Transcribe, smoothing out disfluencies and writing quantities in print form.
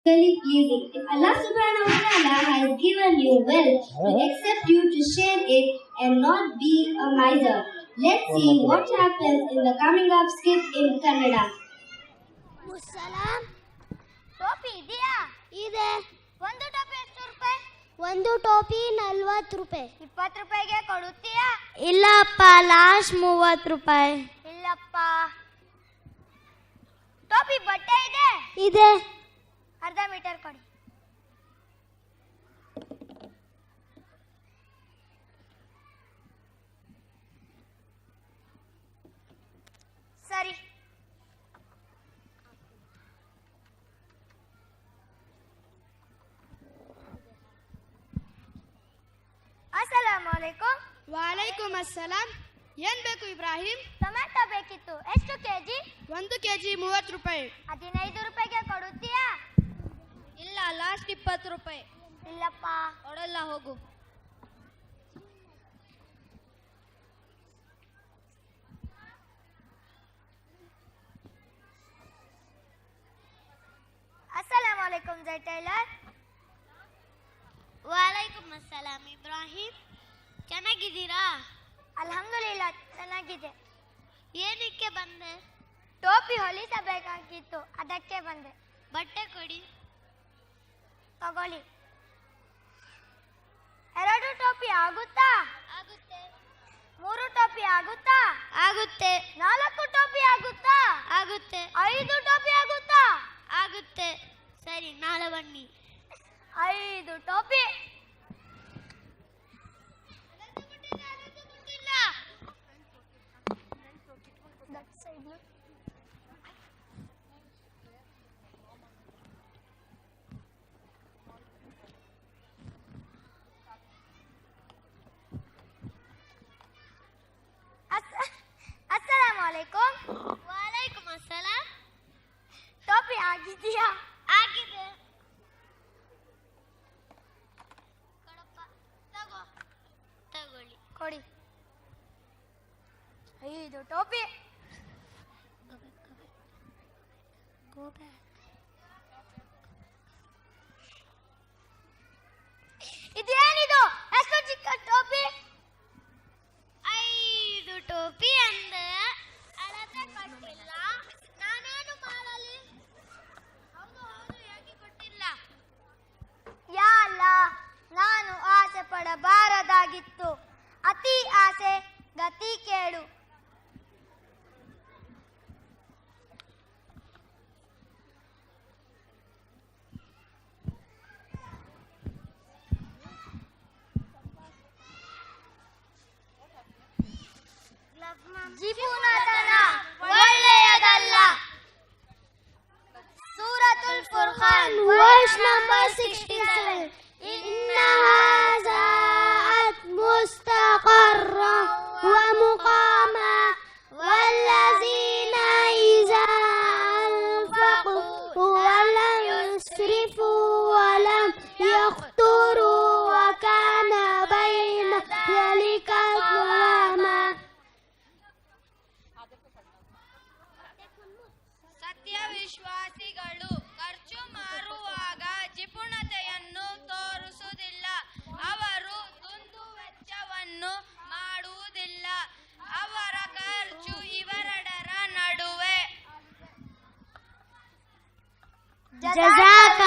Pleasing. If Allah subhanahu wa ta'ala has given you wealth, He accept you to share it and not be a miser. Let's see what happens in the coming up skit in Kannada. ಮುಸಲಾಂ ಟೋಪಿ ಇದೆಯಾ? ಇದೆ. ಒಂದು ಟೋಪಿ ಎಷ್ಟು ರೂಪಾಯಿ? ಒಂದು ಟೋಪಿ 40 ರೂಪಾಯಿ. 20 ರೂಪಾಯಿಗೆ ಕೊಡುತ್ತೀಯಾ? ಇಲ್ಲಪ್ಪ, ಲಾಸ್ಟ್ 30 ರೂಪಾಯಿ. ಇಲ್ಲಪ್ಪ. ಟೋಪಿ ಬಟ್ಟೆ ಇದೆ? ಇದೆ. ಅರ್ಧ ಮೀಟರ್ ಕೊಡಿ. ಸರಿ. ಅಸ್ಸಲಾಮು ಅಲೈಕುಮ್. ವಾಲೈಕುಮ್ ಅಸ್ಸಲಾಂ. ಏನ್ ಬೇಕು ಇಬ್ರಾಹಿಂ? ಟೊಮ್ಯಾಟೊ ಬೇಕಿತ್ತು. ಎಷ್ಟು ಕೆಜಿ? 1 ಕೆಜಿ 30 ರೂಪಾಯಿ. 15 ರೂಪಾಯಿಗೆ ಕೊಡುತ್ತೀಯಾ? ಇಲ್ಲ, ಲಾಸ್ಟ್ 20 ರೂಪಾಯಿ. ಇಲ್ಲಪ್ಪ. ಕೊಡಲ್ಲ, ಹೋಗು. ಅಸ್ಸಲಾಮು ಅಲೈಕುಮ್ ಜೈ ಟೈಲರ್. ವಾಲೈಕುಮ್ ಅಸ್ಸಲಾಂ ಇಬ್ರಾಹಿಂ. ಚೆನ್ನಾಗಿದ್ದೀರಾ? ಅಲ್ಹಮ್ದುಲಿಲ್ಲಾ, ಚೆನ್ನಾಗಿದೆ. ಏನಕ್ಕೆ ಬಂದೆ? ಟೋಪಿ ಹೊಲಿಸಬೇಕಾಗಿತ್ತು, ಅದಕ್ಕೆ ಬಂದೆ. ಬಟ್ಟೆ ಕೊಡಿ. ತಗೊಳ್ಳಿ. 2 ಟೋಪಿ ಆಗುತ್ತಾ? ಆಗುತ್ತೆ. 3 ಟೋಪಿ ಆಗುತ್ತಾ? ಆಗುತ್ತೆ. 4 ಟೋಪಿ ಆಗುತ್ತಾ? ಆಗುತ್ತೆ. 5 ಟೋಪಿ ಆಗುತ್ತಾ? ಆಗುತ್ತೆ. ಸರಿ, ನಾಳೆ ಬನ್ನಿ. 5 ಟೋಪಿ. ಅಸ್ಸಲಾಮು ಅಲೈಕುಮ್. ವಾಲೈಕುಮ್ ಅಸ್ಸಲಾಂ. ಟೋಪಿ ಆಗಿದೆಯಾ? ಆಗಿದೆ. ಕೊಡಪ್ಪ. ತಗೊಳ್ಳಿ. ಕೊಡಿ. 5 ಟೋಪಿ. ಇದೇನಿದು? ಎಷ್ಟು ಚಿಕ್ಕ ಟೋಪಿ? 5 ಟೋಪಿ ಅಂದೆ. ಅಳತೆ ಕೊಟ್ಟಿಲ್ಲ. ನಾನೇನು ಮಾಡಲಿ? ಹೌದು, ಯಾಕೆ ಕೊಟ್ಟಿಲ್ಲ? ಯಾ ಅಲ್ಲಾ, ನಾನು ಆಸೆ ಪಡಬಾರದಾಗಿತ್ತು. ಅತಿ ಆಸೆ ಗತಿ ಕೇಡು. ಜಿಪುಣತನ ಒಳ್ಳೆಯದಲ್ಲ. ಸೂರತುಲ್ ಫುರ್ಖಾನ್ ವರ್ಸ್ ನಂಬರ್ 67. ಇನ್ನಹಾ ಜಾಅತ್ ಮುಸ್ತಕರ್ರಾ ವ ಮುಕಾಮಾ ವಲ್ಲಜೀನ ಇಜಾ ಅನ್ಫಕು ವಲಂ ಯುಸ್ರಿಫು ವಲಂ ಯಖ್ತುರು ವಕಾನ ಬೈನ ذلك قواما. ಸತ್ಯವಿಶ್ವಾಸಿಗಳು ಖರ್ಚು ಮಾರುವಾಗ ಜಿಪುಣತೆಯನ್ನು ತೋರಿಸುವುದಿಲ್ಲ. ಅವರು ದುಂದು ವೆಚ್ಚವನ್ನು ಮಾಡುವುದಿಲ್ಲ. ಅವರ ಖರ್ಚು ಇವೆರಡರ ನಡುವೆ. ಜಜಾಕ